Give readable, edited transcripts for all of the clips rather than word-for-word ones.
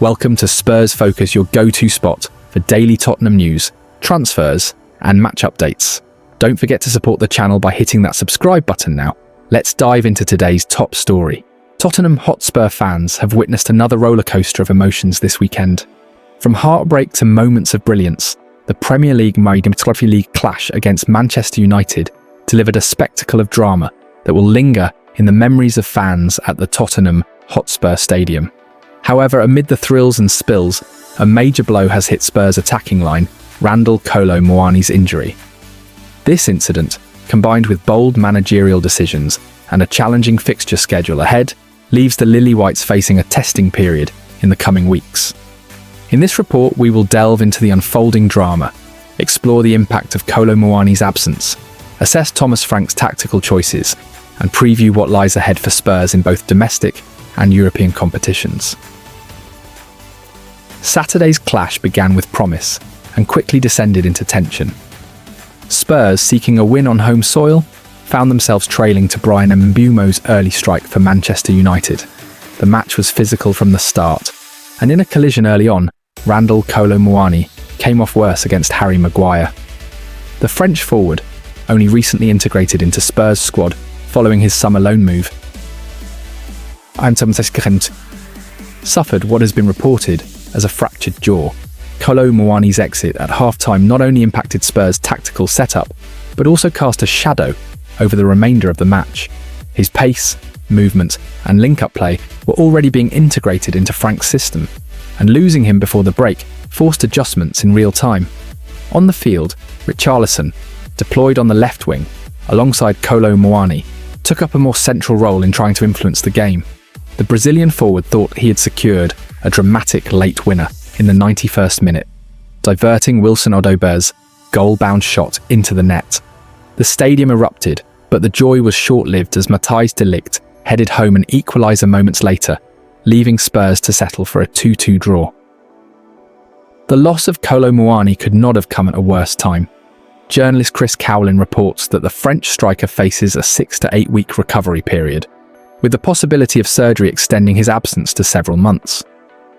Welcome to Spurs Focus, your go-to spot for daily Tottenham news, transfers, and match updates. Don't forget to support the channel by hitting that subscribe button now. Let's dive into today's top story. Tottenham Hotspur fans have witnessed another rollercoaster of emotions this weekend. From heartbreak to moments of brilliance, the Premier League League clash against Manchester United delivered a spectacle of drama that will linger in the memories of fans at the Tottenham Hotspur Stadium. However, amid the thrills and spills, a major blow has hit Spurs' attacking line, Randall Muani's injury. This incident, combined with bold managerial decisions and a challenging fixture schedule ahead, leaves the Lilywhites facing a testing period in the coming weeks. In this report, we will delve into the unfolding drama, explore the impact of Muani's absence, assess Thomas Frank's tactical choices, and preview what lies ahead for Spurs in both domestic and European competitions. Saturday's clash began with promise and quickly descended into tension. Spurs, seeking a win on home soil, found themselves trailing to Brian Mbeumo's early strike for Manchester United. The match was physical from the start, and in a collision early on, Randall Muani came off worse against Harry Maguire. The French forward, only recently integrated into Spurs' squad following his summer loan move, suffered what has been reported as a fractured jaw. Muani's exit at half-time not only impacted Spurs' tactical setup, but also cast a shadow over the remainder of the match. His pace, movement, and link-up play were already being integrated into Frank's system, and losing him before the break forced adjustments in real time. On the field, Richarlison, deployed on the left wing, alongside Muani, took up a more central role in trying to influence the game. The Brazilian forward thought he had secured a dramatic late winner in the 91st minute, diverting Wilson Odober's goal-bound shot into the net. The stadium erupted, but the joy was short-lived as Matthijs de Ligt headed home an equaliser moments later, leaving Spurs to settle for a 2-2 draw. The loss of Muani could not have come at a worse time. Journalist Chris Cowlin reports that the French striker faces a 6 to 8 week recovery period, with the possibility of surgery extending his absence to several months.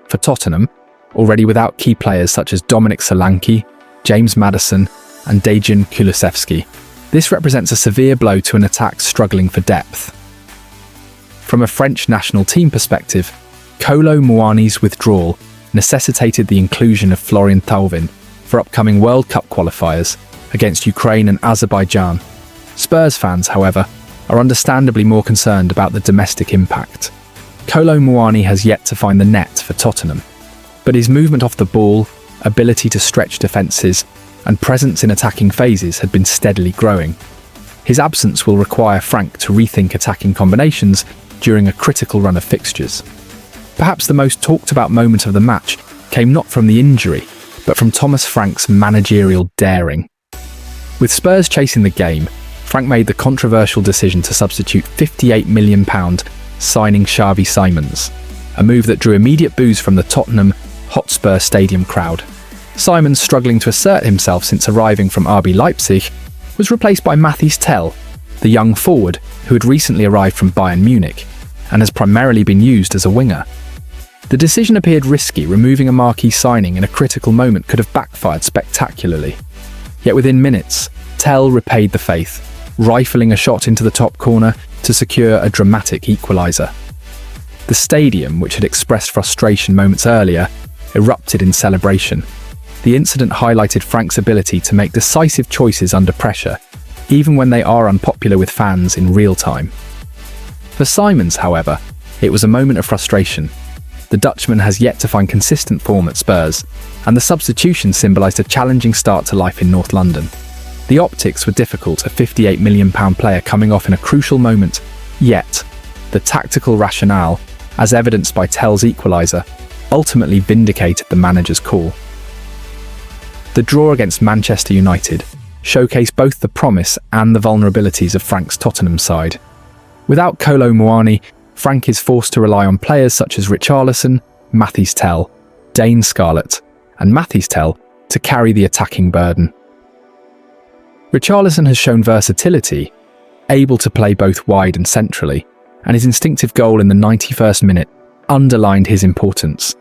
For Tottenham, already without key players such as Dominic Solanke, James Maddison, and Dejan Kulusevski, this represents a severe blow to an attack struggling for depth. From a French national team perspective, Muani's withdrawal necessitated the inclusion of Florian Thauvin for upcoming World Cup qualifiers against Ukraine and Azerbaijan. Spurs fans, however, are understandably more concerned about the domestic impact. Muani has yet to find the net for Tottenham, but his movement off the ball, ability to stretch defences, and presence in attacking phases had been steadily growing. His absence will require Frank to rethink attacking combinations during a critical run of fixtures. Perhaps the most talked about moment of the match came not from the injury, but from Thomas Frank's managerial daring. With Spurs chasing the game, Frank made the controversial decision to substitute £58 million signing Xavi Simons, a move that drew immediate boos from the Tottenham Hotspur Stadium crowd. Simons, struggling to assert himself since arriving from RB Leipzig, was replaced by Mathys Tel, the young forward who had recently arrived from Bayern Munich and has primarily been used as a winger. The decision appeared risky. Removing a marquee signing in a critical moment could have backfired spectacularly. Yet within minutes, Tel repaid the faith, rifling a shot into the top corner to secure a dramatic equaliser. The stadium, which had expressed frustration moments earlier, erupted in celebration. The incident highlighted Frank's ability to make decisive choices under pressure, even when they are unpopular with fans in real time. For Simons, however, it was a moment of frustration. The Dutchman has yet to find consistent form at Spurs, and the substitution symbolised a challenging start to life in North London. The optics were difficult, a £58 million player coming off in a crucial moment, yet the tactical rationale, as evidenced by Tel's equaliser, ultimately vindicated the manager's call. The draw against Manchester United showcased both the promise and the vulnerabilities of Frank's Tottenham side. Without Muani, Frank is forced to rely on players such as Richarlison, Mathys Tel, Dane Scarlett, and Mathys Tel to carry the attacking burden. Richarlison has shown versatility, able to play both wide and centrally, and his instinctive goal in the 91st minute underlined his importance.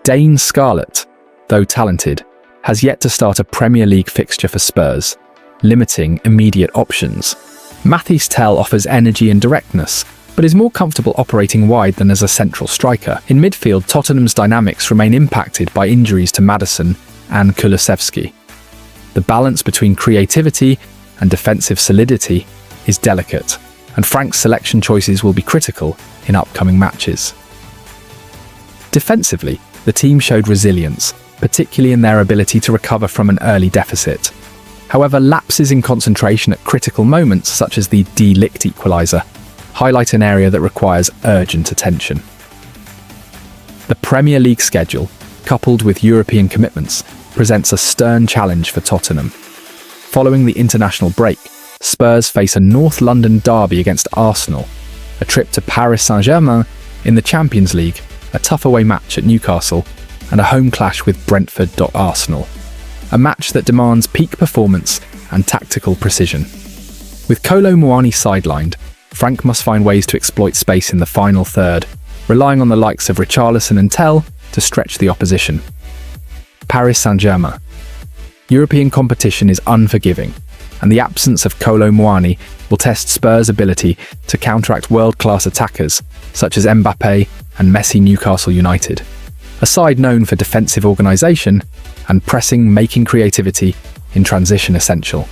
Dane Scarlett, though talented, has yet to start a Premier League fixture for Spurs, limiting immediate options. Mathys Tel offers energy and directness, but is more comfortable operating wide than as a central striker. In midfield, Tottenham's dynamics remain impacted by injuries to Maddison and Kulusevski. The balance between creativity and defensive solidity is delicate, and Frank's selection choices will be critical in upcoming matches. Defensively, the team showed resilience, particularly in their ability to recover from an early deficit. However, lapses in concentration at critical moments, such as the De Ligt equaliser, highlight an area that requires urgent attention. The Premier League schedule, coupled with European commitments, presents a stern challenge for Tottenham. Following the international break, Spurs face a North London derby against Arsenal, a trip to Paris Saint-Germain in the Champions League, a tough away match at Newcastle, and a home clash with Brentford. Arsenal. A match that demands peak performance and tactical precision. With Kolo Muani sidelined, Frank must find ways to exploit space in the final third, relying on the likes of Richarlison and Tel to stretch the opposition. Paris Saint-Germain. European competition is unforgiving, and the absence of Kolo Muani will test Spurs' ability to counteract world-class attackers such as Mbappe and Messi. Newcastle United, a side known for defensive organisation and pressing, making creativity in transition essential.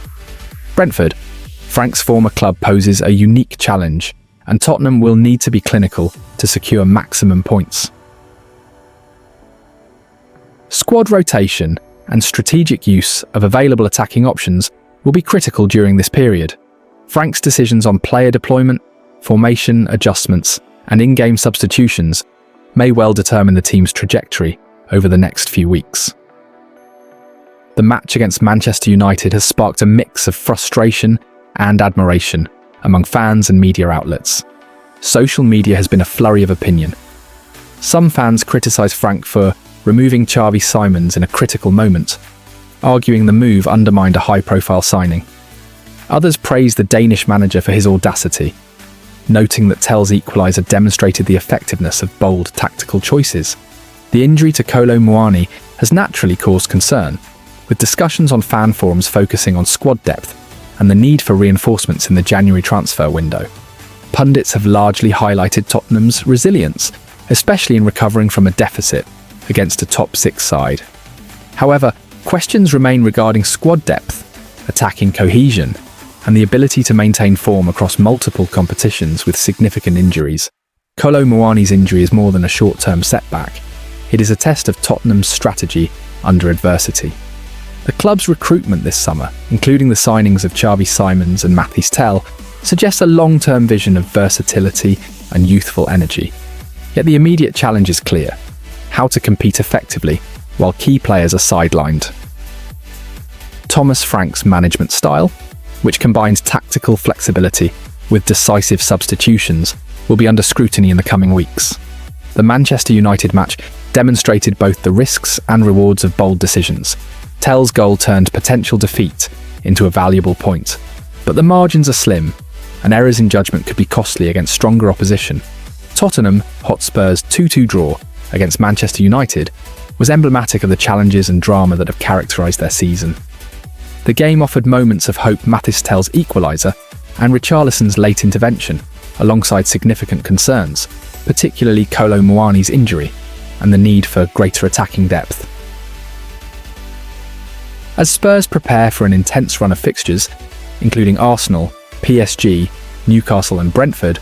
Brentford. Frank's former club poses a unique challenge, and Tottenham will need to be clinical to secure maximum points. Squad rotation and strategic use of available attacking options will be critical during this period. Frank's decisions on player deployment, formation adjustments, and in-game substitutions may well determine the team's trajectory over the next few weeks. The match against Manchester United has sparked a mix of frustration and admiration among fans and media outlets. Social media has been a flurry of opinion. Some fans criticise Frank for removing Xavi Simons in a critical moment, arguing the move undermined a high-profile signing. Others praise the Danish manager for his audacity, noting that Tel's equaliser demonstrated the effectiveness of bold tactical choices. The injury to Kolo Muani has naturally caused concern, with discussions on fan forums focusing on squad depth and the need for reinforcements in the January transfer window. Pundits have largely highlighted Tottenham's resilience, especially in recovering from a deficit against a top-six side. However, questions remain regarding squad depth, attacking cohesion, and the ability to maintain form across multiple competitions with significant injuries. Kolo Muani's injury is more than a short-term setback. It is a test of Tottenham's strategy under adversity. The club's recruitment this summer, including the signings of Xavi Simons and Mathys Tel, suggests a long-term vision of versatility and youthful energy. Yet the immediate challenge is clear: how to compete effectively while key players are sidelined. Thomas Frank's management style, which combines tactical flexibility with decisive substitutions, will be under scrutiny in the coming weeks. The Manchester United match demonstrated both the risks and rewards of bold decisions. Tel's goal turned potential defeat into a valuable point, but the margins are slim, and errors in judgment could be costly against stronger opposition. Tottenham Hotspur's 2-2 draw against Manchester United was emblematic of the challenges and drama that have characterised their season. The game offered moments of hope: Mathys Tel's equaliser and Richarlison's late intervention, alongside significant concerns, particularly Kolo Muani's injury and the need for greater attacking depth. As Spurs prepare for an intense run of fixtures, including Arsenal, PSG, Newcastle and Brentford,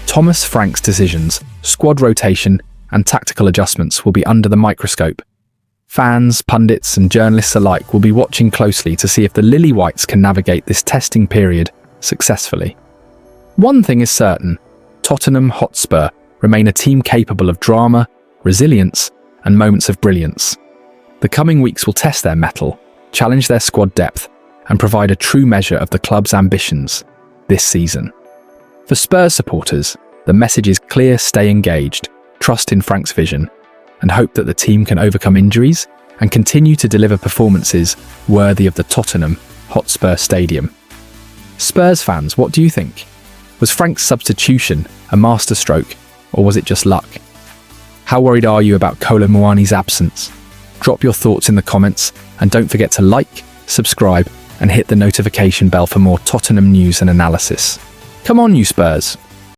Thomas Frank's decisions, squad rotation and tactical adjustments will be under the microscope. Fans, pundits and journalists alike will be watching closely to see if the Lilywhites can navigate this testing period successfully. One thing is certain: Tottenham Hotspur remain a team capable of drama, resilience and moments of brilliance. The coming weeks will test their mettle, challenge their squad depth and provide a true measure of the club's ambitions this season. For Spurs supporters, the message is clear: stay engaged, trust in Frank's vision, and hope that the team can overcome injuries and continue to deliver performances worthy of the Tottenham Hotspur Stadium. Spurs fans, what do you think? Was Frank's substitution a masterstroke, or was it just luck? How worried are you about Kolo Muani's absence? Drop your thoughts in the comments, and don't forget to like, subscribe, and hit the notification bell for more Tottenham news and analysis. Come on, you Spurs!